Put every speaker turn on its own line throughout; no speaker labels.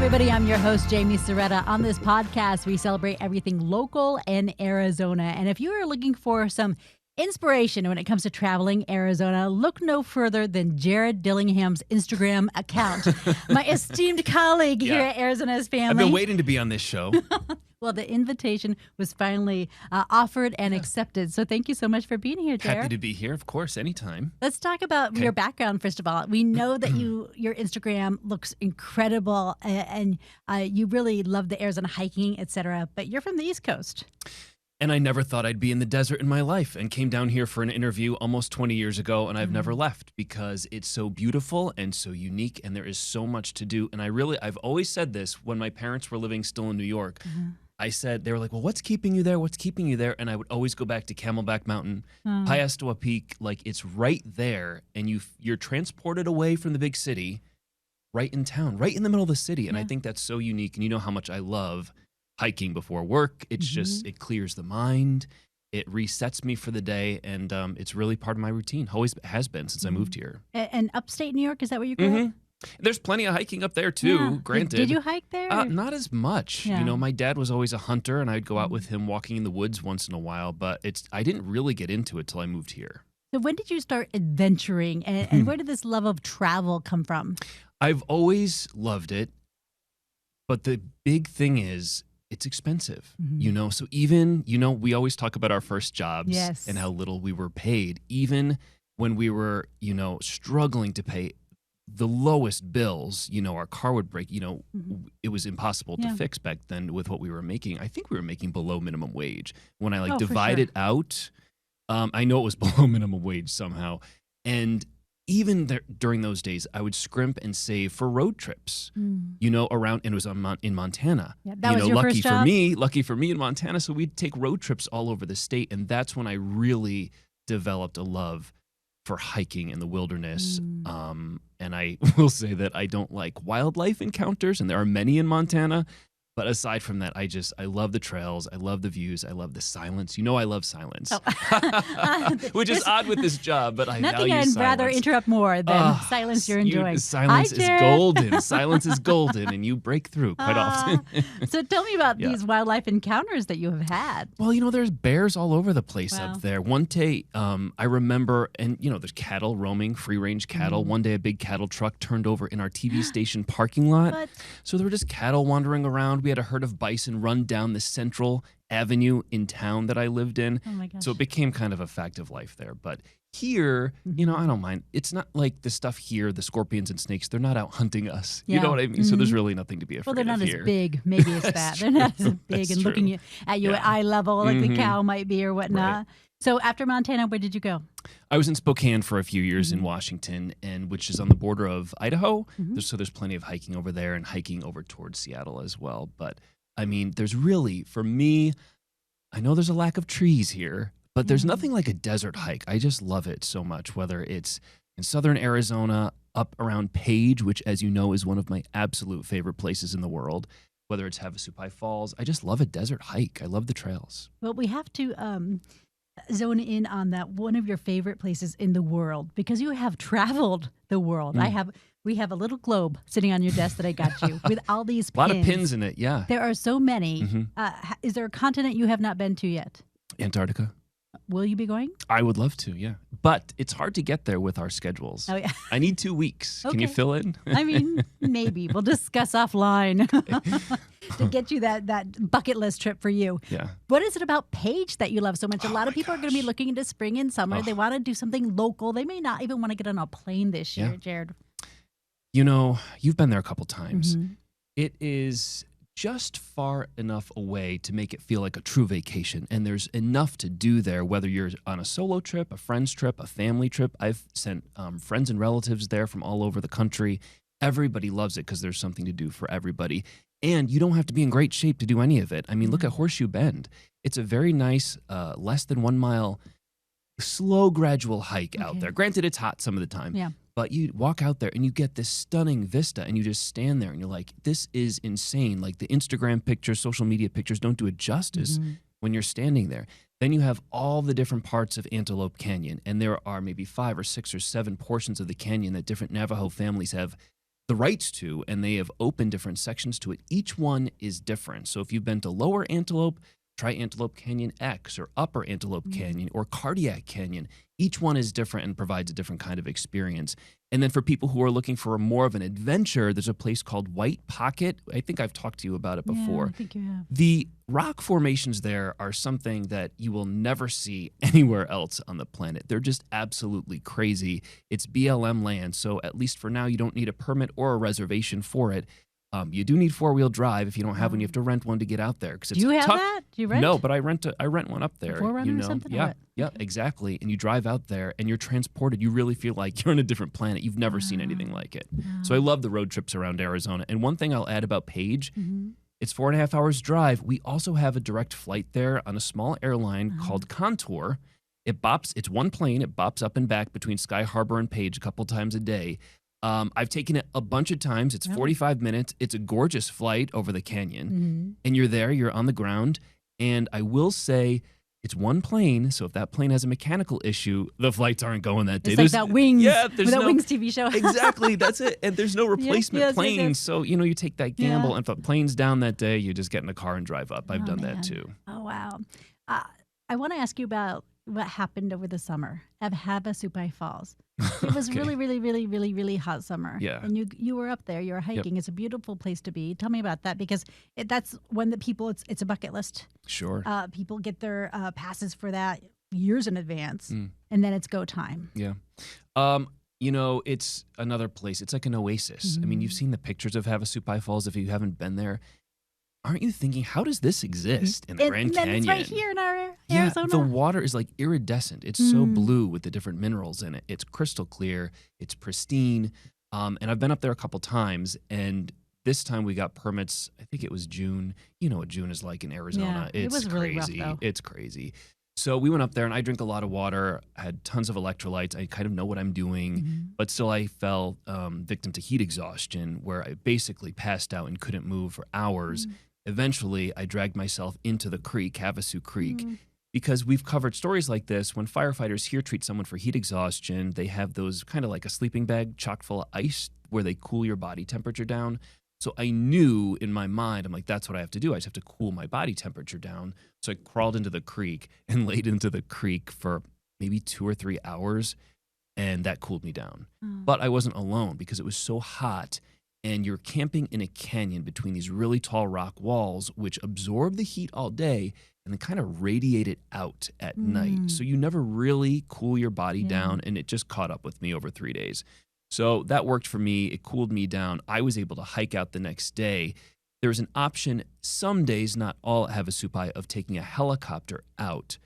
everybody. I'm your host, Jaime Soretta. On this podcast, we celebrate everything local in Arizona. And if you are looking for some inspiration when it comes to traveling Arizona, look no further than Jared Dillingham's Instagram account. My esteemed colleague here at Arizona's Family.
I've been waiting to be on this show.
Well, the invitation was finally offered and accepted. So thank you so much for being here, Jared.
Happy to be here, of course, anytime.
Let's talk about your background, first of all. We know that your Instagram looks incredible and you really love the Arizona hiking, etc. But you're from the East Coast.
And I never thought I'd be in the desert in my life and came down here for an interview almost 20 years ago, and I've never left because it's so beautiful and so unique, and there is so much to do. And I've always said this when my parents were living still in New York. I said, they were like, well, what's keeping you there? What's keeping you there? And I would always go back to Camelback Mountain, Havasupai Peak. Like, it's right there, and you're transported away from the big city, right in town, right in the middle of the city. And I think that's so unique. And you know how much I love hiking before work. It's just, it clears the mind. It resets me for the day. And it's really part of my routine. Always has been since I moved here.
And upstate New York, is that where you grew up?
There's plenty of hiking up there too, granted.
Did you hike there?
Not as much. You know, my dad was always a hunter, and I'd go out with him walking in the woods once in a while, but I didn't really get into it till I moved here.
So when did you start adventuring, and where did this love of travel come from?
I've always loved it, but the big thing is it's expensive, you know? So even, we always talk about our first jobs and how little we were paid. Even when we were, struggling to pay the lowest bills, our car would break, it was impossible to fix back then with what we were making. I think we were making below minimum wage. When I divided out, I know it was below minimum wage somehow. And even during those days, I would scrimp and save for road trips, around, and it was in Montana.
Yeah, that was your first job?
Lucky for me in Montana. So we'd take road trips all over the state. And that's when I really developed a love for hiking in the wilderness. And I will say that I don't like wildlife encounters, and there are many in Montana. But aside from that, I love the trails. I love the views. I love the silence. I love silence, which is odd with this job, but I value silence.
Nothing I'd rather interrupt more than silence you're enjoying.
Silence is golden. Silence is golden, and you break through quite often.
So tell me about these wildlife encounters that you have had.
Well, there's bears all over the place up there. One day, I remember, and, there's cattle roaming, free-range cattle. One day, a big cattle truck turned over in our TV station parking lot. So there were just cattle wandering around. We had a herd of bison run down the central avenue in town that I lived in.
Oh my gosh.
So it became kind of a fact of life there. But here, I don't mind. It's not like the stuff here, the scorpions and snakes, they're not out hunting us. You know what I mean? So there's really nothing to be afraid of here.
Well, they're not as big. Maybe it's that. They're not as big and looking at you at eye level like the cow might be or whatnot. Right. So after Montana, where did you go?
I was in Spokane for a few years in Washington, which is on the border of Idaho. So there's plenty of hiking over there and hiking over towards Seattle as well. But I mean, there's really, for me, I know there's a lack of trees here, but there's nothing like a desert hike. I just love it so much, whether it's in southern Arizona, up around Page, which, as you know, is one of my absolute favorite places in the world, whether it's Havasupai Falls. I just love a desert hike. I love the trails.
Well, we have to zone in on that, one of your favorite places in the world, because you have traveled the world. We have a little globe sitting on your desk that I got you with all these pins.
A lot of pins in it, yeah.
There are so many. Is there a continent you have not been to yet?
Antarctica.
Will you be going?
I would love to, yeah. But it's hard to get there with our schedules.
Oh, yeah.
I need 2 weeks. Can you fill in?
I mean, maybe. We'll discuss offline to get you that bucket list trip for you.
Yeah.
What is it about Page that you love so much? A lot of people are going to be looking into spring and summer. They want to do something local. They may not even want to get on a plane this year, Jared.
You've been there a couple times. It is just far enough away to make it feel like a true vacation. And there's enough to do there, whether you're on a solo trip, a friend's trip, a family trip. I've sent friends and relatives there from all over the country. Everybody loves it because there's something to do for everybody. And you don't have to be in great shape to do any of it. I mean, look at Horseshoe Bend. It's a very nice, less than 1 mile, slow, gradual hike out there. Granted, it's hot some of the time.
Yeah.
But you walk out there and you get this stunning vista and you just stand there and you're like, this is insane. Like the Instagram pictures, social media pictures don't do it justice when you're standing there. Then you have all the different parts of Antelope Canyon. And there are maybe 5 or 6 or 7 portions of the canyon that different Navajo families have the rights to, and they have opened different sections to it. Each one is different. So if you've been to Lower Antelope, try Antelope Canyon X or Upper Antelope Canyon or Cardiac Canyon. Each one is different and provides a different kind of experience. And then for people who are looking for more of an adventure, there's a place called White Pocket. I think I've talked to you about it before.
Yeah, I think you have.
The rock formations there are something that you will never see anywhere else on the planet. They're just absolutely crazy. It's BLM land, so at least for now, you don't need a permit or a reservation for it. You do need four-wheel drive. If you don't have one, you have to rent one to get out there.
Do you have that? Do you rent?
No, but I rent one up there.
Forerunner or something?
Yeah, yeah, exactly. And you drive out there and you're transported. You really feel like you're on a different planet. You've never seen anything like it. So I love the road trips around Arizona. And one thing I'll add about Page, it's 4.5 hours drive. We also have a direct flight there on a small airline called Contour. It's one plane. It bops up and back between Sky Harbor and Page a couple times a day. I've taken it a bunch of times. It's 45 minutes. It's a gorgeous flight over the canyon. And you're there, you're on the ground. And I will say it's one plane. So if that plane has a mechanical issue, the flights aren't going that day.
It's like that Wings,
there's
that Wings TV show.
Exactly, that's it. And there's no replacement plane.
Yes.
So, you take that gamble. And if a plane's down that day, you just get in a car and drive up. I've done that too.
Oh, wow. I want to ask you about what happened over the summer at Havasupai Falls. It was really, really, really, really, really hot summer.
Yeah.
And you were up there. You were hiking. It's a beautiful place to be. Tell me about that, because that's when the people, it's a bucket list.
Sure.
People get their passes for that years in advance, and then it's go time.
Yeah. It's another place. It's like an oasis. I mean, you've seen the pictures of Havasupai Falls. If you haven't been there, aren't you thinking, how does this exist in the Grand Canyon?
It's right here in our Arizona.
Yeah, the water is like iridescent. It's so blue with the different minerals in it. It's crystal clear. It's pristine. And I've been up there a couple times, and this time we got permits. I think it was June. You know what June is like in Arizona.
Yeah, it was really rough, though.
It's crazy. So we went up there, and I drink a lot of water. I had tons of electrolytes. I kind of know what I'm doing, but still I fell victim to heat exhaustion, where I basically passed out and couldn't move for hours. Eventually, I dragged myself into the creek, Havasu Creek, because we've covered stories like this. When firefighters here treat someone for heat exhaustion, they have those kind of like a sleeping bag chock full of ice where they cool your body temperature down. So I knew in my mind, I'm like, that's what I have to do. I just have to cool my body temperature down. So I crawled into the creek and laid into the creek for maybe 2 or 3 hours, and that cooled me down. But I wasn't alone because it was so hot. And you're camping in a canyon between these really tall rock walls, which absorb the heat all day and then kind of radiate it out at night. So you never really cool your body down, and it just caught up with me over 3 days. So that worked for me. It cooled me down. I was able to hike out the next day. There's an option some days, not all at Havasupai, of taking a helicopter out.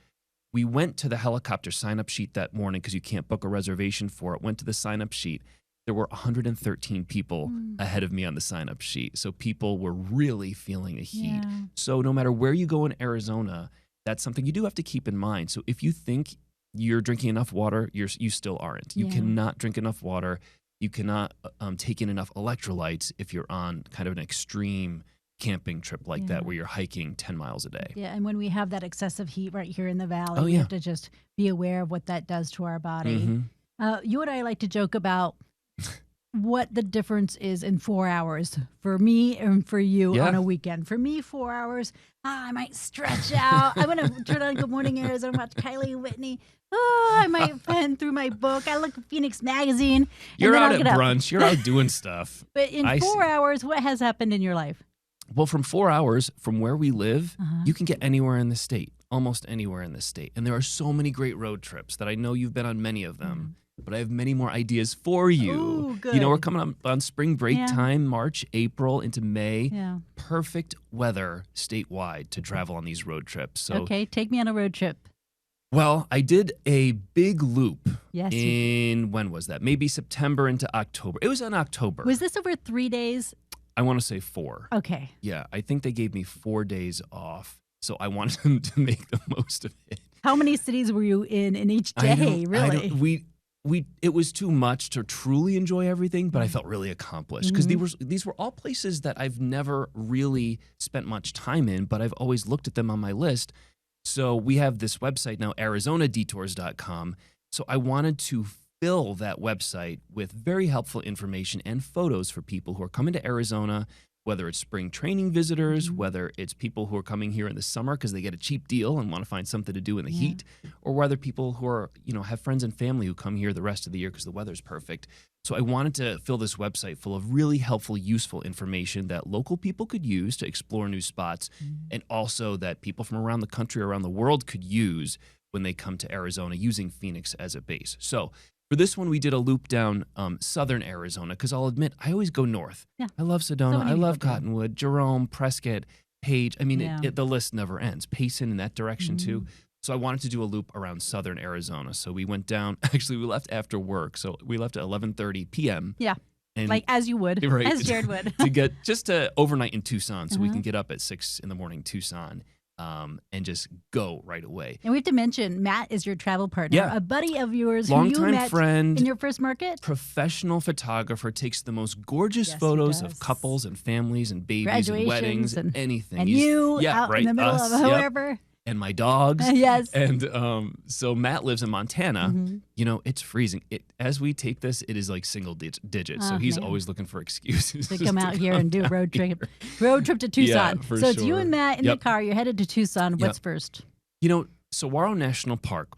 We went to the helicopter sign-up sheet that morning because you can't book a reservation for it. Went to the sign-up sheet. There were 113 people ahead of me on the sign-up sheet. So people were really feeling the heat.
Yeah.
So no matter where you go in Arizona, that's something you do have to keep in mind. So if you think you're drinking enough water, you still aren't. You cannot drink enough water. You cannot take in enough electrolytes if you're on kind of an extreme camping trip like that where you're hiking 10 miles a day.
Yeah, and when we have that excessive heat right here in the valley, we have to just be aware of what that does to our body. You and I like to joke about what the difference is in 4 hours for me and for you on a weekend. For me, 4 hours, I might stretch out. I want to turn on Good Morning Arizona, watch Kylie and Whitney. I might pen through my book. I look at Phoenix Magazine.
You're out at brunch. You're out doing stuff.
But in 4 hours, what has happened in your life?
Well, from 4 hours from where we live, you can get anywhere in the state, almost anywhere in the state. And there are so many great road trips that I know you've been on many of them. But I have many more ideas for you.
Ooh, good.
You know, we're coming up on spring break time, March, April into May.
Yeah.
Perfect weather statewide to travel on these road trips. So,
okay, take me on a road trip.
Well, I did a big loop
Yes.
when was that? Maybe September into October. It was in October.
Was this over 3 days?
I want to say 4.
Okay.
Yeah, I think they gave me 4 days off. So I wanted them to make the most of it.
How many cities were you in each day, really?
It was too much to truly enjoy everything, but I felt really accomplished because these were all places that I've never really spent much time in, but I've always looked at them on my list. So we have this website now, ArizonaDetours.com. So I wanted to fill that website with very helpful information and photos for people who are coming to Arizona, whether it's spring training visitors, whether it's people who are coming here in the summer because they get a cheap deal and want to find something to do in the heat, or whether people who are, have friends and family who come here the rest of the year because the weather's perfect. So I wanted to fill this website full of really helpful, useful information that local people could use to explore new spots, and also that people from around the country, around the world could use when they come to Arizona using Phoenix as a base. So for this one, we did a loop down southern Arizona because I'll admit, I always go north.
Yeah.
I love Sedona. I love Cottonwood, Jerome, Prescott, Page. I mean, the list never ends. Payson in that direction too. So I wanted to do a loop around southern Arizona. So we went down. Actually, we left after work. So we left at 11:30 p.m.
Yeah.
And,
like as you would,
right,
as Jared would.
to get just to overnight in Tucson so we can get up at 6 in the morning Tucson. And just go right away.
And we have to mention, Matt is your travel partner, a buddy of yours who you met
friend,
in your first market.
Professional photographer, takes the most gorgeous photos of couples and families and babies and weddings and anything.
And out in the middle of whoever.
And my dogs.
Yes.
And so Matt lives in Montana. It's freezing. As we tape this, it is like single digits. So he's always looking for excuses
to come out here and do a road trip. Road trip to Tucson. So it's you and Matt in the car. You're headed to Tucson. What's first?
Saguaro National Park.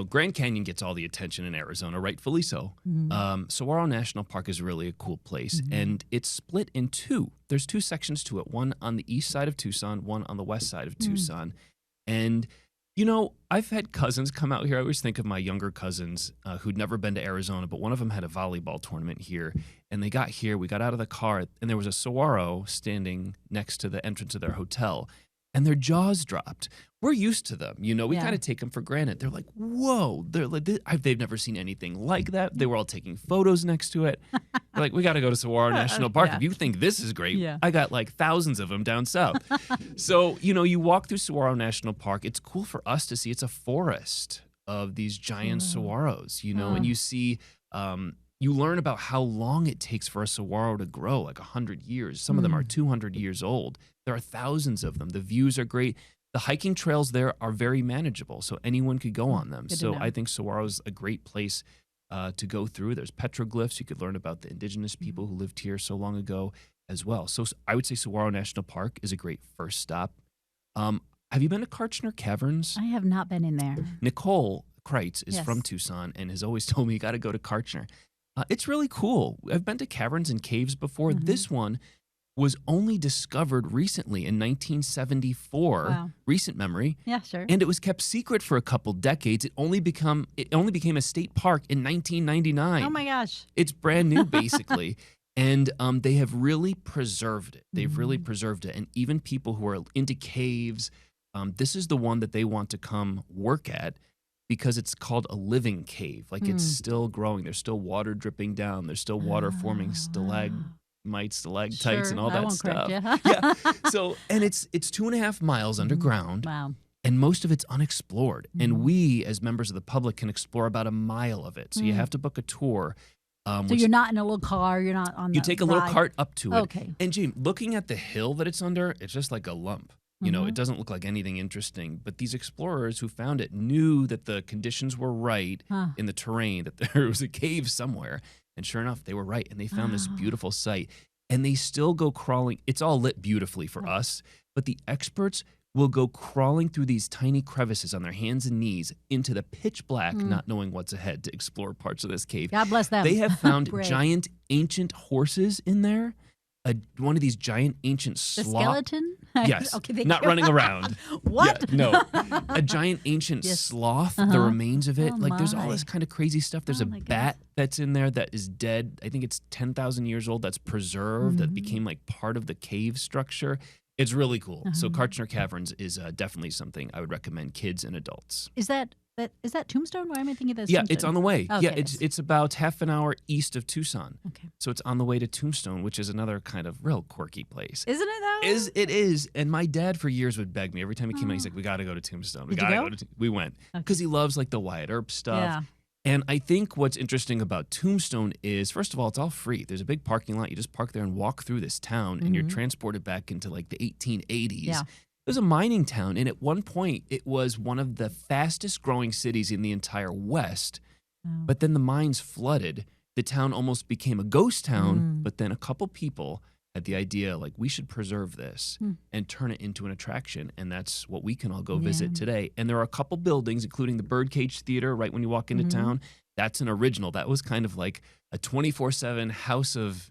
Grand Canyon gets all the attention in Arizona, rightfully so. Saguaro National Park is really a cool place, and it's split in two. There's two sections to it, one on the east side of Tucson, one on the west side of Tucson. And, I've had cousins come out here. I always think of my younger cousins who'd never been to Arizona, but one of them had a volleyball tournament here. And they got here, we got out of the car, and there was a saguaro standing next to the entrance of their hotel. And their jaws dropped. We're used to them. We kind of take them for granted. They're like, whoa. They're like, they've never seen anything like that. They were all taking photos next to it. They're like, we got to go to Saguaro National Park. If you think this is great, I got like thousands of them down south. So, you walk through Saguaro National Park. It's cool for us to see. It's a forest of these giant saguaros, and you see, you learn about how long it takes for a saguaro to grow, like 100 years. Some of them are 200 years old. There are thousands of them. The views are great. The hiking trails there are very manageable, so anyone could go on them. So I think Saguaro is a great place to go through. There's petroglyphs. You could learn about the indigenous people who lived here so long ago as well. So I would say Saguaro National Park is a great first stop. Have you been to Kartchner Caverns?
I have not been in there.
Nicole Kreitz is from Tucson and has always told me you got to go to Kartchner. It's really cool. I've been to caverns and caves before. This one was only discovered recently in 1974.
Wow.
Recent memory.
Yeah, sure.
And it was kept secret for a couple decades. It only became a state park in 1999.
Oh my gosh.
It's brand new, basically. And they have really preserved it. They've really preserved it. And even people who are into caves, this is the one that they want to come work at, because it's called a living cave. Like it's still growing. There's still water dripping down. There's still water forming stalagmites, stalactites, and all that stuff. Yeah. So, and it's 2.5 miles underground.
Wow.
And most of it's unexplored. And we, as members of the public, can explore about 1 mile of it. So you have to book a tour.
So you're not in a little car. You're not on.
You take a little cart up to it.
Okay.
And James, looking at the hill that it's under, it's just like a lump. It doesn't look like anything interesting. But these explorers who found it knew that the conditions were right in the terrain, that there was a cave somewhere. And sure enough, they were right. And they found this beautiful site. And they still go crawling. It's all lit beautifully for us. But the experts will go crawling through these tiny crevices on their hands and knees into the pitch black, not knowing what's ahead, to explore parts of this cave.
God bless them.
They have found giant ancient horses in there. One of these giant ancient sloths.
The skeleton?
Yes.
Okay,
not running around.
What?
Yeah, no. A giant ancient sloth, the remains of it. There's all this kind of crazy stuff. There's a bat that's in there that is dead. I think it's 10,000 years old, that's preserved, that became like part of the cave structure. It's really cool. So Kartchner Caverns is definitely something I would recommend kids and adults.
Is that Tombstone? Why am I thinking of this?
Yeah,
Tombstone?
it's on the way.
Okay,
yeah, it's about half an hour east of Tucson.
Okay.
So it's on the way to Tombstone, which is another kind of real quirky place.
Isn't it though?
It is. And my dad for years would beg me every time he came out. He's like, "We got to go to Tombstone. We got to go to." We went because he loves like the Wyatt Earp stuff.
Yeah.
And I think what's interesting about Tombstone is, first of all, it's all free. There's a big parking lot. You just park there and walk through this town, and you're transported back into like the 1880s.
Yeah.
It was a mining town, and at one point, it was one of the fastest growing cities in the entire West.
Oh.
But then the mines flooded. The town almost became a ghost town. But then a couple people had the idea, like, we should preserve this and turn it into an attraction. And that's what we can all go visit today. And there are a couple buildings, including the Birdcage Theater, right when you walk into town. That's an original. That was kind of like a 24/7 house of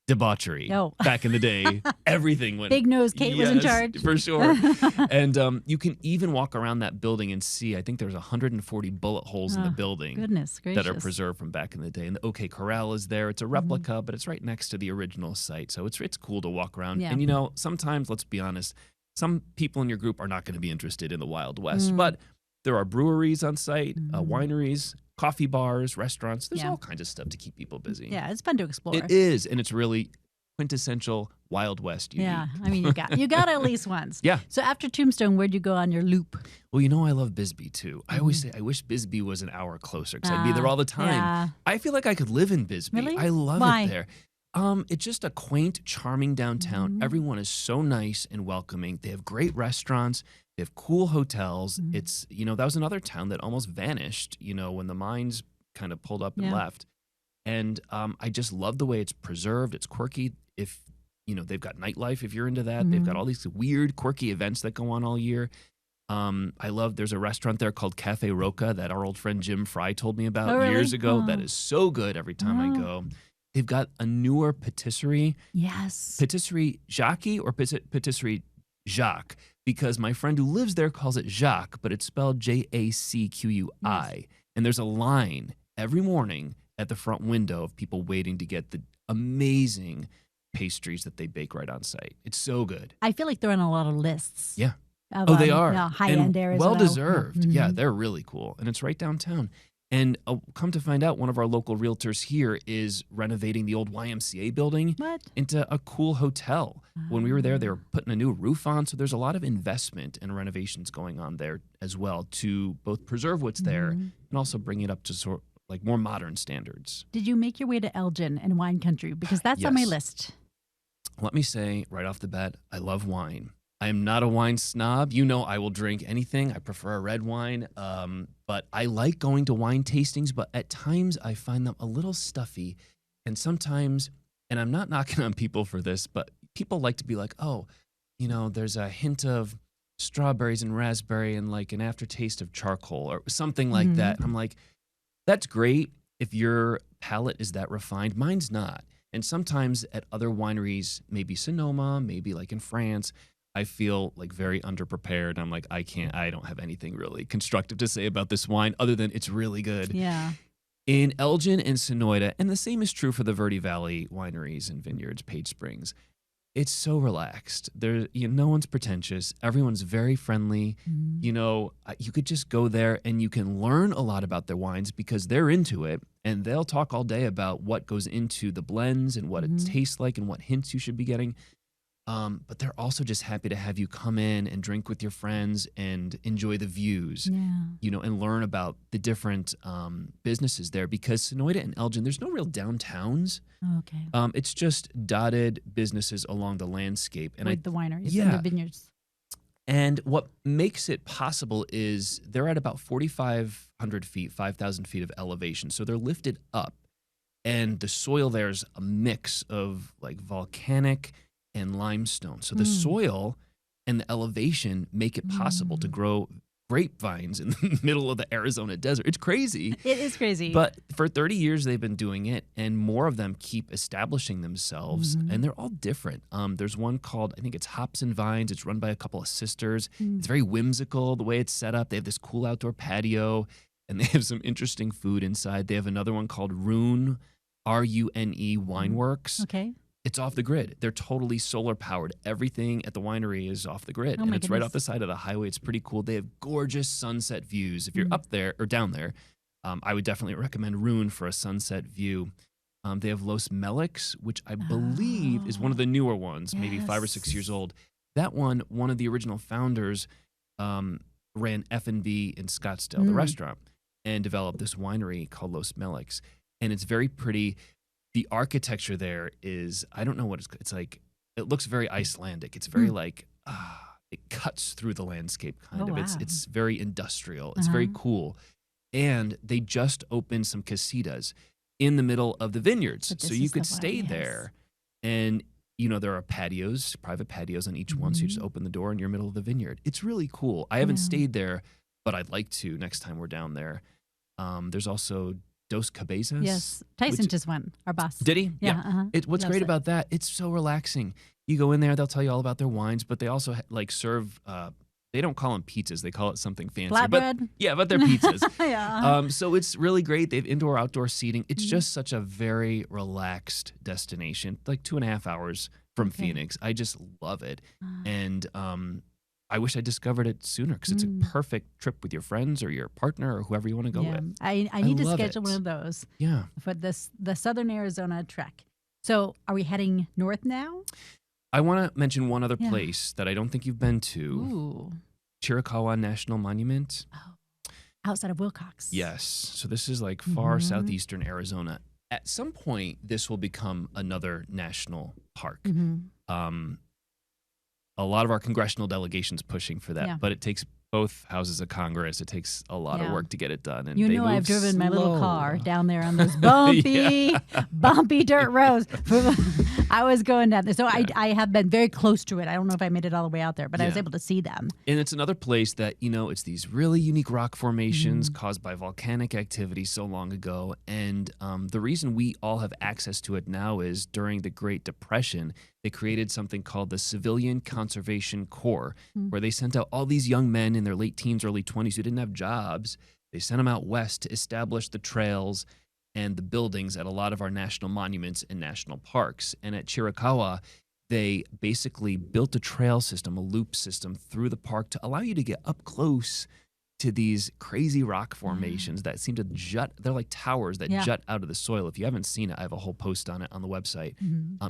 debauchery back in the day. Everything went.
Big Nose Kate was in charge.
For sure. And you can even walk around that building and see, I think there's 140 bullet holes in the building.
Goodness gracious.
That are preserved from back in the day. And the OK Corral is there. It's a replica, but it's right next to the original site. So it's cool to walk around.
Yeah.
And, you know, sometimes, let's be honest, some people in your group are not going to be interested in the Wild West. But there are breweries on site, wineries, coffee bars, restaurants. There's all kinds of stuff to keep people busy.
Yeah, it's fun to explore.
It is, and it's really quintessential Wild West unique.
Yeah, I mean, you got at least once.
Yeah.
So after Tombstone, where'd you go on your loop?
Well, you know, I love Bisbee, too. I always say, I wish Bisbee was an hour closer because I'd be there all the time.
Yeah.
I feel like I could live in Bisbee.
Really?
I love
Why?
it there. It's just a quaint, charming downtown. Everyone is so nice and welcoming. They have great restaurants. They have cool hotels. It's, you know, that was another town that almost vanished, you know, when the mines kind of pulled up and left. And I just love the way it's preserved. It's quirky. If, you know, they've got nightlife if you're into that. They've got all these weird, quirky events that go on all year. I love, there's a restaurant there called Cafe Roca that our old friend Jim Fry told me about years ago. That is so good every time I go. They've got a newer patisserie.
Yes.
Patisserie Jacques or patisserie Jacques, because my friend who lives there calls it Jacques, but it's spelled Jacqui. Yes. And there's a line every morning at the front window of people waiting to get the amazing pastries that they bake right on site. It's so good.
I feel like they're on a lot of lists.
Yeah.
Of,
they are.
High-end Arizona.
Well-deserved. Yeah, they're really cool. And it's right downtown. And come to find out, one of our local realtors here is renovating the old YMCA building into a cool hotel. When we were there, they were putting a new roof on. So there's a lot of investment and renovations going on there as well to both preserve what's there and also bring it up to sort like more modern standards.
Did you make your way to Elgin and wine country? Because that's on my list.
Let me say right off the bat, I love wine. I am not a wine snob. You know I will drink anything. I prefer a red wine. But I like going to wine tastings, but at times I find them a little stuffy. And sometimes, and I'm not knocking on people for this, but people like to be like, oh, you know, there's a hint of strawberries and raspberry and like an aftertaste of charcoal or something like that. And I'm like, that's great if your palate is that refined. Mine's not. And sometimes at other wineries, maybe Sonoma, maybe like in France, I feel like very underprepared. I'm like, I don't have anything really constructive to say about this wine other than it's really good.
Yeah.
In Elgin and Sonoyta, and the same is true for the Verde Valley wineries and vineyards, Page Springs, it's so relaxed. There, no one's pretentious. Everyone's very friendly. You know, you could just go there and you can learn a lot about their wines because they're into it. And they'll talk all day about what goes into the blends and what it tastes like and what hints you should be getting. But they're also just happy to have you come in and drink with your friends and enjoy the views, you know, and learn about the different businesses there. Because Sonoyta and Elgin, there's no real downtowns.
Okay.
It's just dotted businesses along the landscape. And
with the wineries and the vineyards.
And what makes it possible is they're at about 4,500 feet, 5,000 feet of elevation. So they're lifted up. And the soil there is a mix of like volcanic and limestone. So the soil and the elevation make it possible to grow grapevines in the middle of the Arizona desert. It's crazy.
It is crazy.
But for 30 years, they've been doing it, and more of them keep establishing themselves, and they're all different. There's one called, I think it's Hops and Vines. It's run by a couple of sisters. It's very whimsical, the way it's set up. They have this cool outdoor patio, and they have some interesting food inside. They have another one called Rune, R-U-N-E Wineworks.
Okay.
It's off the grid. They're totally solar powered. Everything at the winery is off the grid.
Oh
and
my
it's right
goodness.
off the side of the highway. It's pretty cool. They have gorgeous sunset views. If you're up there or down there, I would definitely recommend Rune for a sunset view. They have Los Melix, which I believe is one of the newer ones, maybe 5 or 6 years old. That one of the original founders ran F&B in Scottsdale, the restaurant, and developed this winery called Los Melix. And it's very pretty. The architecture there is, I don't know what it's like. It looks very Icelandic. It's very like, it cuts through the landscape kind of.
Wow.
It's very industrial. It's very cool. And they just opened some casitas in the middle of the vineyards.
But
So
this
you
is the
could
one,
stay
yes.
there. And, there are patios, private patios on each one. So you just open the door and you're in the middle of the vineyard. It's really cool. I haven't
Yeah.
stayed there, but I'd like to next time we're down there. There's also Dos Cabezas.
Yes. Tyson
which-
just went, our boss.
Did he?
Yeah. Uh-huh.
What's
Loves
great
it.
about that, it's so relaxing. You go in there, they'll tell you all about their wines, but they also serve, they don't call them pizzas. They call it something fancy.
Flatbread?
But they're pizzas.
Yeah.
So it's really great. They have indoor, outdoor seating. It's
Mm-hmm.
just such a very relaxed destination, like 2.5 hours from
Okay.
Phoenix. I just love it.
Ah.
And I wish I discovered it sooner because it's a perfect trip with your friends or your partner or whoever you want to go with.
I need to
love
schedule
it.
one of those
Yeah.
for the Southern Arizona trek. So are we heading north now?
I want to mention one other
Yeah.
place that I don't think you've been to.
Ooh.
Chiricahua National Monument.
Oh. Outside of Wilcox.
Yes. So this is like far
Mhm.
southeastern Arizona. At some point, this will become another national park.
Mm-hmm.
A lot of our congressional delegations pushing for that,
Yeah.
but it takes both houses of Congress. It takes a lot of
Yeah.
work to get it done. And
You
they
know
move
I've driven my little
slow.
car down there on those bumpy, bumpy dirt roads. I was going down there. So I have been very close to it. I don't know if I made it all the way out there, but I was
Yeah.
able to see them.
And it's another place that, it's these really unique rock formations
Mm-hmm.
caused by volcanic activity so long ago. And the reason we all have access to it now is during the Great Depression, they created something called the Civilian Conservation Corps, where they sent out all these young men in their late teens, early 20s who didn't have jobs. They sent them out west to establish the trails and the buildings at a lot of our national monuments and national parks. And at Chiricahua, they basically built a trail system, a loop system through the park to allow you to get up close to these crazy rock formations that seem to jut. They're like towers that jut out of the soil. If you haven't seen it, I have a whole post on it on the website.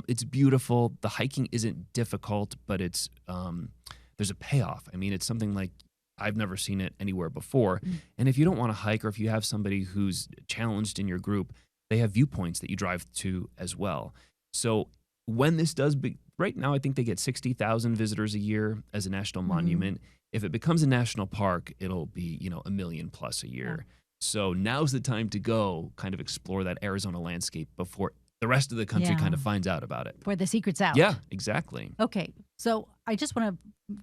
It's beautiful. The hiking isn't difficult, but it's there's a payoff. I mean, it's something like I've never seen it anywhere before. And if you don't want to hike, or if you have somebody who's challenged in your group, they have viewpoints that you drive to as well. So when this does, right now, I think they get 60,000 visitors a year as a national monument. If it becomes a national park, it'll be, 1 million plus a year. So now's the time to go kind of explore that Arizona landscape before the rest of the country kind of finds out about it.
Where the secret's out.
Yeah, exactly.
Okay. So I just want to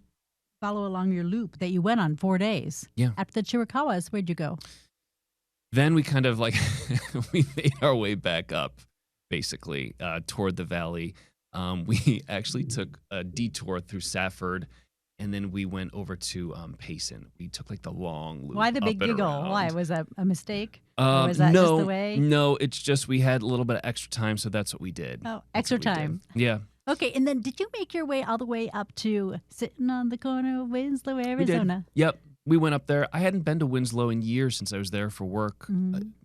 follow along your loop that you went on 4 days.
Yeah.
After the Chiricahuas, where'd you go?
Then we kind of we made our way back up, basically, toward the valley. We actually took a detour through Safford, and then we went over to Payson. We took the long loop.
Why the big
up and
giggle?
around.
Why? Was that a mistake? Or was that
no,
just the way?
No, it's just we had a little bit of extra time, so that's what we did.
Oh,
That's
extra
what we did.
time.
Yeah.
Okay, and then did you make your way all the way up to sitting on the corner of Winslow,
We did.
Arizona?
Yep. We went up there. I hadn't been to Winslow in years since I was there for work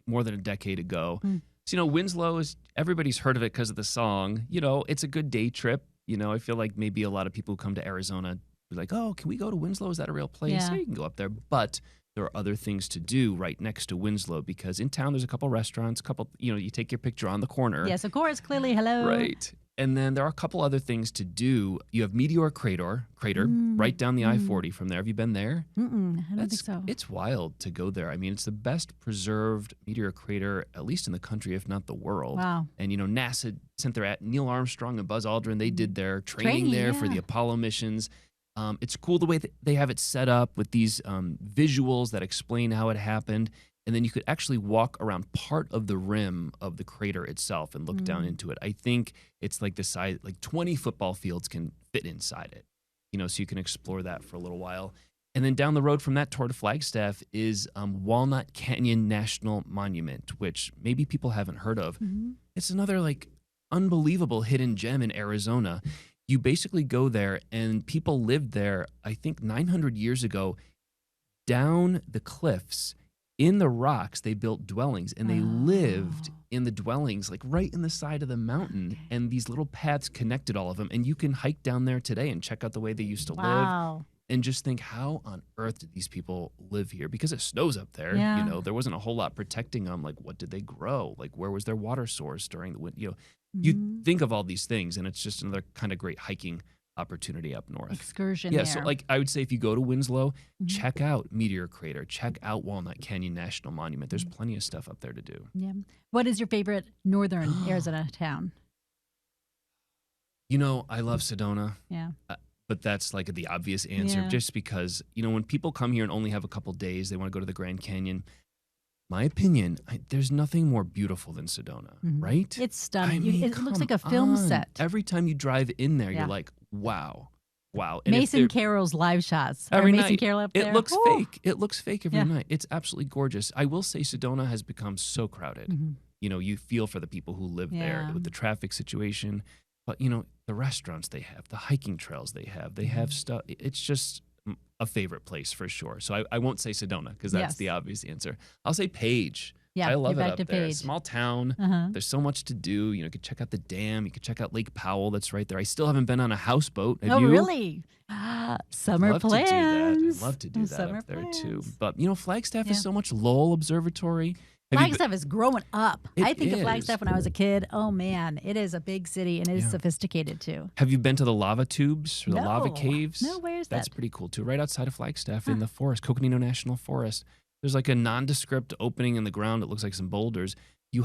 more than a decade ago. So, Winslow is, everybody's heard of it because of the song. It's a good day trip. I feel like maybe a lot of people who come to Arizona be like, oh, can we go to Winslow? Is that a real place?
Yeah.
You can go up there. But there are other things to do right next to Winslow because in town there's a couple restaurants, you take your picture on the corner.
Yes, of course, clearly, hello.
Right. And then there are a couple other things to do. You have Meteor Crater right down the I-40 from there. Have you been there?
I don't think so.
It's wild to go there. I mean, it's the best preserved meteor crater, at least in the country, if not the world.
Wow.
And, NASA sent their Neil Armstrong and Buzz Aldrin. They did their training there for the Apollo missions. It's cool the way that they have it set up with these visuals that explain how it happened. And then you could actually walk around part of the rim of the crater itself and look down into it. I think it's like the size, 20 football fields can fit inside it, so you can explore that for a little while. And then down the road from that toward Flagstaff is Walnut Canyon National Monument, which maybe people haven't heard of. It's another unbelievable hidden gem in Arizona. You basically go there and people lived there, I think 900 years ago, down the cliffs. In the rocks, they built dwellings, and they lived in the dwellings, right in the side of the mountain. And these little paths connected all of them. And you can hike down there today and check out the way they used to live. And just think, how on earth did these people live here? Because it snows up there.
Yeah.
There wasn't a whole lot protecting them. What did they grow? Where was their water source during the winter? You think of all these things, and it's just another kind of great hiking opportunity up north.
Excursion
Yeah,
there.
so like I would say if you go to Winslow,
Mhm.
check out Meteor Crater, check out Walnut Canyon National Monument. There's
Mm.
plenty of stuff up there to do.
Yeah. What is your favorite northern Arizona town?
You know, I love Sedona.
Yeah.
But that's like the obvious answer,
Yeah.
just because, you know, when people come here and only have a couple days, they want to go to the Grand Canyon. My opinion, there's nothing more beautiful than Sedona,
Mhm.
right?
It's stunning.
I mean,
It looks
come
like a film
on.
set.
Every time you drive in there,
Yeah.
you're like, wow, wow. And if
Mason
they're-
Carroll's live shots. Or
every
Mason
night,
Carroll up there.
it looks
Woo!
fake. It looks fake every
Yeah.
night. It's absolutely gorgeous. I will say Sedona has become so crowded.
Mhm.
You know, you feel for the people who live there
Yeah.
with the traffic situation. But, you know, the restaurants they have, the hiking trails they have
Mm-hmm.
stuff. It's just a favorite place for sure. So I won't say Sedona because that's
Yes.
the obvious answer. I'll say Page.
Yeah,
I love
get
it
back
up
to
there.
Page.
Small town.
Uh-huh.
There's so much to do. You know, you could check out the dam. You could check out Lake Powell. That's right there. I still haven't been on a houseboat. Have
Oh,
you?
really? Summer
Love
plans.
to do that. I'd love to do that
Summer
up there too.
plans.
But you know, Flagstaff
Yeah.
is so much. Lowell Observatory. Have you been-
Flagstaff is growing up.
It
I think of
is.
Flagstaff when I was a kid. Oh man, it is a big city and it is
Yeah.
sophisticated too.
Have you been to the lava tubes or the lava
No.
caves?
No, where's
That's
that?
pretty cool too. Right outside of Flagstaff
Huh.
in the forest, Coconino National Forest. There's like a nondescript opening in the ground. It looks like some boulders. You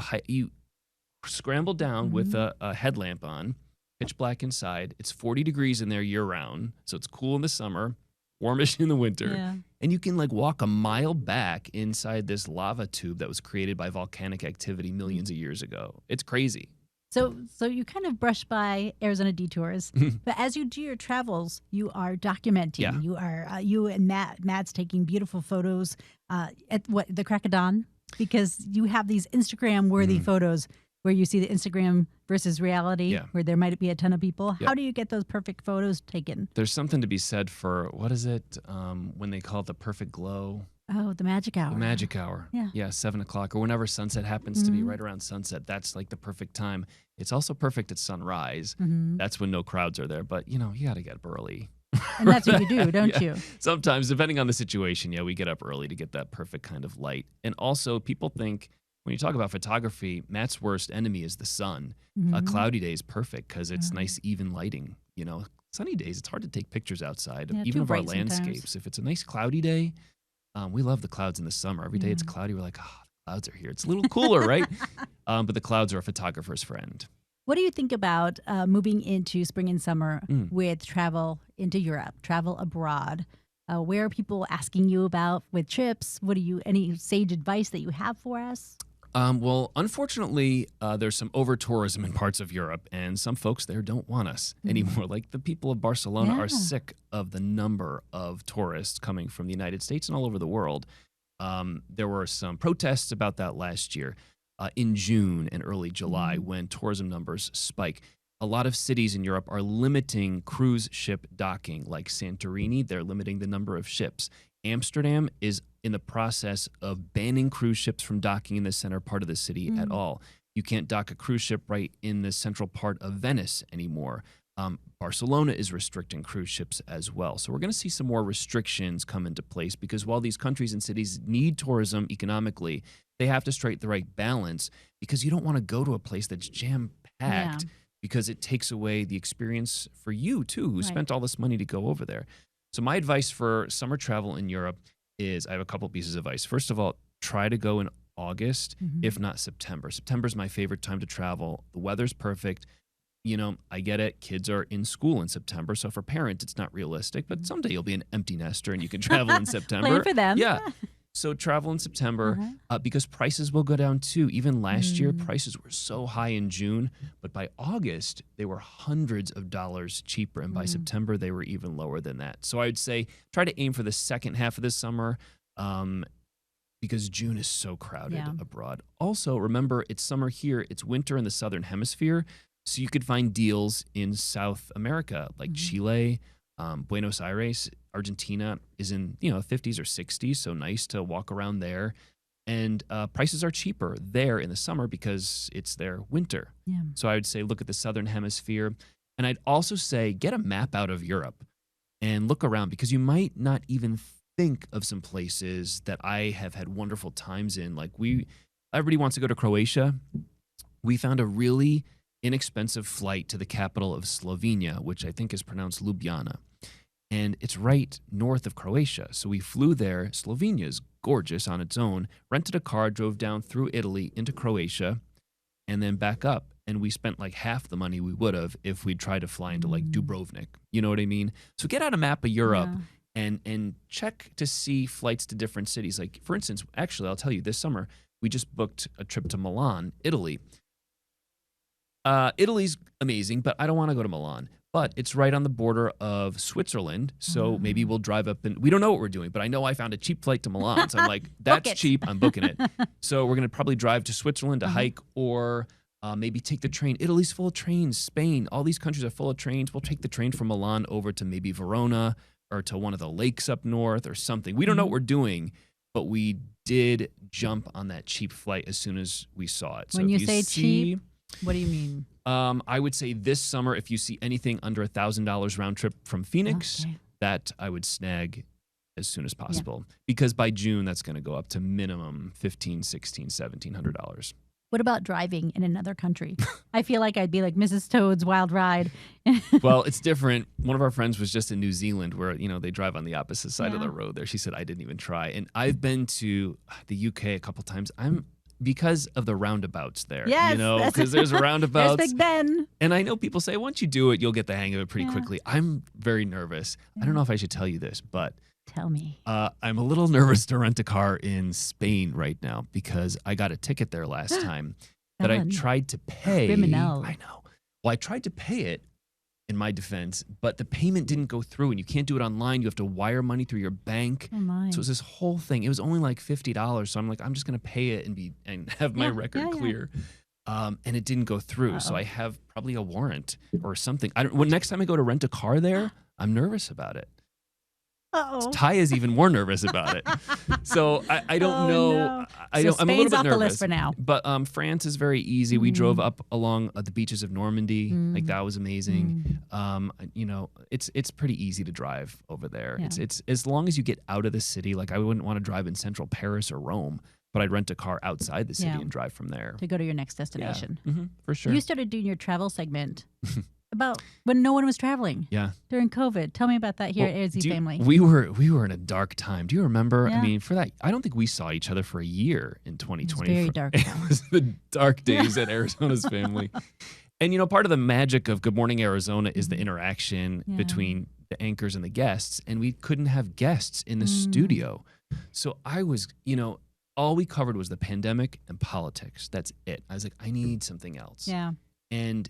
scramble down with
Mm-hmm.
a headlamp on, pitch black inside. It's 40 degrees in there year round, so it's cool in the summer, warmish in the winter.
Yeah.
And you can like walk a mile back inside this lava tube that was created by volcanic activity millions of years ago. It's crazy.
So you kind of brush by Arizona Detours, but as you do your travels, you are documenting.
Yeah.
You are you and Matt's taking beautiful photos at the crack of dawn, because you have these Instagram worthy photos where you see the Instagram versus reality,
Yeah.
where there might be a ton of people.
Yeah.
How do you get those perfect photos taken?
There's something to be said for, what is it, when they call it the perfect glow?
Oh, the magic hour.
The magic hour.
Yeah.
7 o'clock or whenever sunset happens to be
Mhm.
right around sunset. That's like the perfect time. It's also perfect at sunrise.
Mhm.
That's when no crowds are there. But, you know, you got to get up early.
And that's what you do, don't
Yeah.
you?
Sometimes, depending on the situation, we get up early to get that perfect kind of light. And also, people think when you talk about photography, Matt's worst enemy is the sun. A
Mhm.
cloudy day is perfect because it's
Mhm.
nice, even lighting. You know, sunny days, it's hard to take pictures outside,
Yeah,
even
too
of our
bright sometimes.
landscapes. If it's a nice cloudy day, we love the clouds in the summer. Every day it's
Yeah.
cloudy, we're like, oh, the clouds are here. It's a little cooler, right? But the clouds are a photographer's friend.
What do you think about moving into spring and summer
Mm.
with travel into Europe, travel abroad? Where are people asking you about with trips? Any sage advice that you have for us?
Well, unfortunately, there's some over-tourism in parts of Europe, and some folks there don't want us anymore. Like the people of Barcelona
Yeah.
are sick of the number of tourists coming from the United States and all over the world. There were some protests about that last year in June and early July when tourism numbers spike. A lot of cities in Europe are limiting cruise ship docking, like Santorini. They're limiting the number of ships. Amsterdam is in the process of banning cruise ships from docking in the center part of the city at all. You can't dock a cruise ship right in the central part of Venice anymore. Barcelona is restricting cruise ships as well. So we're going to see some more restrictions come into place because while these countries and cities need tourism economically, they have to strike the right balance because you don't want to go to a place that's jam-packed because it takes away the experience for you too, who spent all this money to go over there. So my advice for summer travel in Europe is I have a couple pieces of advice. First of all, try to go in August, if not September. September is my favorite time to travel. The weather's perfect. You know, I get it. Kids are in school in September. So for parents, it's not realistic. But someday you'll be an empty nester and you can travel in September.
Plan for them.
Yeah. So travel in September because prices will go down too. Even last year, prices were so high in June, but by August, they were hundreds of dollars cheaper. And by September, they were even lower than that. So I would say try to aim for the second half of the summer because June is so crowded abroad. Also, remember, it's summer here. It's winter in the southern hemisphere. So you could find deals in South America, like Chile, Buenos Aires. Argentina is in 50s or 60s, so nice to walk around there. And prices are cheaper there in the summer because it's their winter.
Yeah.
So I would say look at the southern hemisphere. And I'd also say get a map out of Europe and look around because you might not even think of some places that I have had wonderful times in. Like everybody wants to go to Croatia. We found a really inexpensive flight to the capital of Slovenia, which I think is pronounced Ljubljana. And it's right north of Croatia. So we flew there. Slovenia is gorgeous on its own. Rented a car, drove down through Italy into Croatia, and then back up. And we spent like half the money we would have if we'd tried to fly into like Dubrovnik. You know what I mean? So get out a map of Europe and check to see flights to different cities. Like, for instance, actually, I'll tell you, this summer, we just booked a trip to Milan, Italy. Italy's amazing, but I don't want to go to Milan. But it's right on the border of Switzerland, so maybe we'll drive up and we don't know what we're doing, but I know I found a cheap flight to Milan. So I'm like, that's cheap, I'm booking it. So we're going to probably drive to Switzerland to hike or maybe take the train. Italy's full of trains, Spain, all these countries are full of trains. We'll take the train from Milan over to maybe Verona or to one of the lakes up north or something. We don't know what we're doing, but we did jump on that cheap flight as soon as we saw it. So
when you say cheap, what do you mean?
I would say this summer, if you see anything under $1,000 round trip from Phoenix, that I would snag as soon as possible. Because by June, that's going to go up to minimum $1,500, $1,600, $1,700.
What about driving in another country? I feel like I'd be like Mrs. Toad's Wild Ride.
Well, it's different. One of our friends was just in New Zealand where, they drive on the opposite side of the road there. She said, I didn't even try. And I've been to the UK a couple times. Because of the roundabouts there, because there's roundabouts.
There's Big Ben.
And I know people say once you do it, you'll get the hang of it pretty quickly. I'm very nervous. I don't know if I should tell you this, but
tell me.
I'm a little nervous to rent a car in Spain right now because I got a ticket there last time that I tried to pay.
Criminal.
I know. Well, I tried to pay it in my defense, but the payment didn't go through and you can't do it online. You have to wire money through your bank.
Oh my.
So it was this whole thing. It was only like $50. So I'm like, I'm just going to pay it and have my record clear. And it didn't go through. So I have probably a warrant or something. Next time I go to rent a car there, I'm nervous about it. Ty is even more nervous about it. So I don't know.
No.
I'm a little bit
Spain's off
nervous
the list for now.
But France is very easy. We drove up along the beaches of Normandy. Like that was amazing. It's pretty easy to drive over there.
Yeah.
It's as long as you get out of the city. Like I wouldn't want to drive in central Paris or Rome, but I'd rent a car outside the city and drive from there
to go to your next destination.
Yeah. For sure.
You started doing your travel segment about when no one was traveling.
Yeah.
During COVID. Tell me about that here at AZfamily.
We were in a dark time. Do you remember?
Yeah.
I mean, for that, I don't think we saw each other for a year in 2020.
It was very dark.
It was the dark days at Arizona's Family. And, part of the magic of Good Morning Arizona is the interaction between the anchors and the guests. And we couldn't have guests in the studio. So I was, all we covered was the pandemic and politics. That's it. I was like, I need something else.
Yeah.
And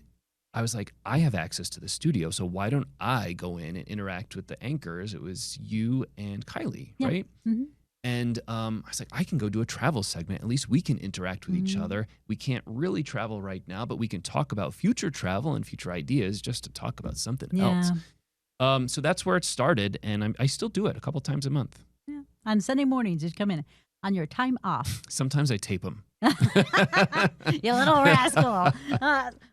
I was like, I have access to the studio, so why don't I go in and interact with the anchors? It was you and Kylie, right?
Mm-hmm.
And I was like, I can go do a travel segment. At least we can interact with each other. We can't really travel right now, but we can talk about future travel and future ideas just to talk about something else. So that's where it started, and I still do it a couple times a month.
Yeah. On Sunday mornings, you come in on your time off.
Sometimes I tape them.
You little rascal.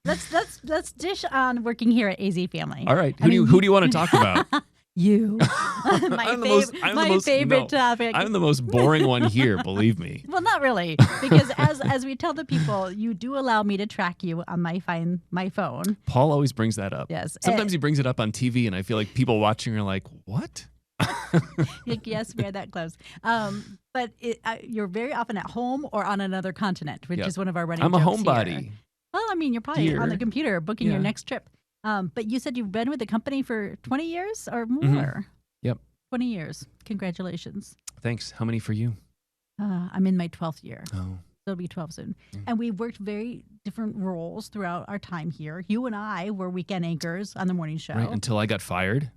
Let's dish on working here at AZfamily.
All right. Who do you want to talk about?
You. my favorite topic.
I'm the most boring one here, believe me.
Well, not really, because as we tell the people, you do allow me to track you on my phone.
Paul always brings that up.
Yes.
Sometimes he brings it up on TV, and I feel like people watching are like, what?
Like, yes, we're that close. But you're very often at home or on another continent, which is one of our running jokes.
I'm a homebody.
Well, I mean, you're probably on the computer booking your next trip. But you said you've been with the company for 20 years or more.
Yep.
20 years. Congratulations.
Thanks. How many for you?
I'm in my 12th year.
Oh.
So it'll be 12 soon. And we worked very different roles throughout our time here. You and I were weekend anchors on the morning show.
Right, until I got fired.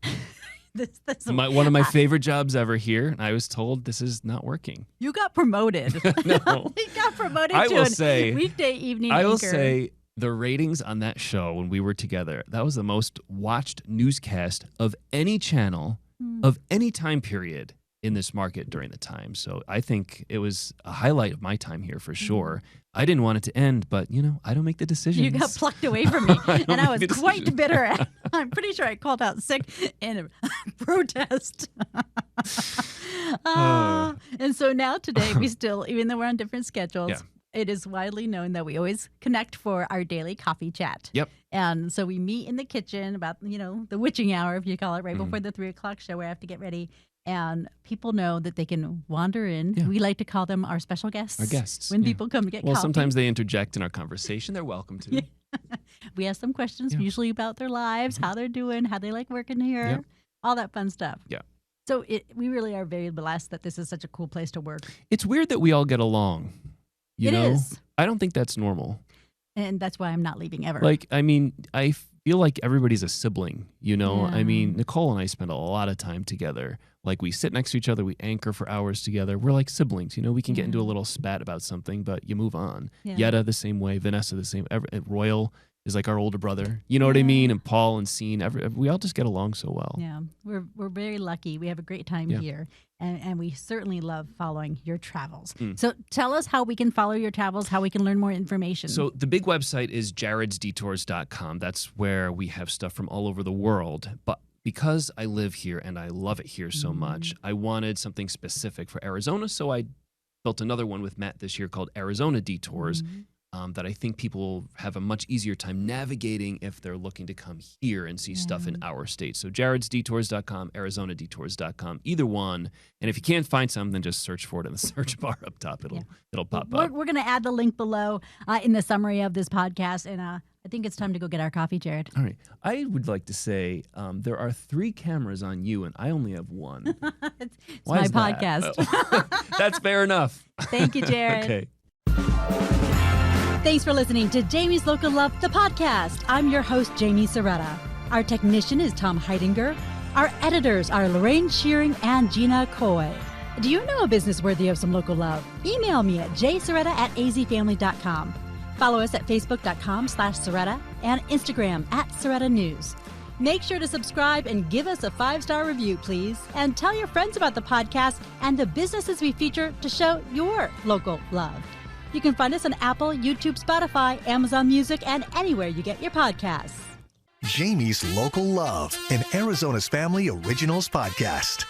One
of my favorite jobs ever here. And I was told this is not working.
You got promoted.
No.
You got promoted to a weekday evening anchor.
I will say the ratings on that show when we were together, that was the most watched newscast of any channel of any time period in this market during the time. So I think it was a highlight of my time here for sure. I didn't want it to end, but I don't make the decisions.
You got plucked away from me, and I was quite bitter. I'm pretty sure I called out sick in a protest. And so now today we still, even though we're on different schedules, It is widely known that we always connect for our daily coffee chat.
Yep.
And so we meet in the kitchen about, the witching hour, if you call it, right before the 3 o'clock show where I have to get ready. And people know that they can wander in.
Yeah.
We like to call them our special guests.
Our guests.
When people come to get coffee.
Well, sometimes they interject in our conversation. They're welcome to.
Yeah. We ask them questions, usually about their lives, how they're doing, how they like working here, all that fun stuff.
Yeah.
So we really are very blessed that this is such a cool place to work.
It's weird that we all get along. You know?
Is.
I don't think that's normal.
And that's why I'm not leaving ever.
I feel like everybody's a sibling,
Yeah.
Nicole and I spend a lot of time together. Like, we sit next to each other, we anchor for hours together. We're like siblings, we can get into a little spat about something, but you move on.
Yeah.
Yetta the same way, Vanessa the same. Royal is like our older brother. You know what I mean? And Paul and Scene, we all just get along so well.
Yeah, we're very lucky. We have a great time here, and we certainly love following your travels. So tell us how we can follow your travels, how we can learn more information.
So the big website is jaredsdetours.com. That's where we have stuff from all over the world. But because I live here and I love it here so much, I wanted something specific for Arizona, so I built another one with Matt this year called Arizona Detours. That I think people have a much easier time navigating if they're looking to come here and see stuff in our state. So jaredsdetours.com, arizonadetours.com, either one. And if you can't find something, then just search for it in the search bar up top. It'll pop up.
We're going to add the link below in the summary of this podcast. And I think it's time to go get our coffee, Jared.
All right. I would like to say there are 3 cameras on you, and I only have 1.
It's my podcast.
Oh. That's fair enough.
Thank you, Jared.
Okay.
Thanks for listening to Jamie's Local Love, the podcast. I'm your host, Jamie Serretta. Our technician is Tom Heidinger. Our editors are Lorraine Shearing and Gina Coy. Do you know a business worthy of some local love? Email me at jserretta@azfamily.com. Follow us at facebook.com/Serretta and Instagram @Serretta News. Make sure to subscribe and give us a 5-star review, please. And tell your friends about the podcast and the businesses we feature to show your local love. You can find us on Apple, YouTube, Spotify, Amazon Music, and anywhere you get your podcasts.
Jamie's Local Love, an Arizona's Family Originals podcast.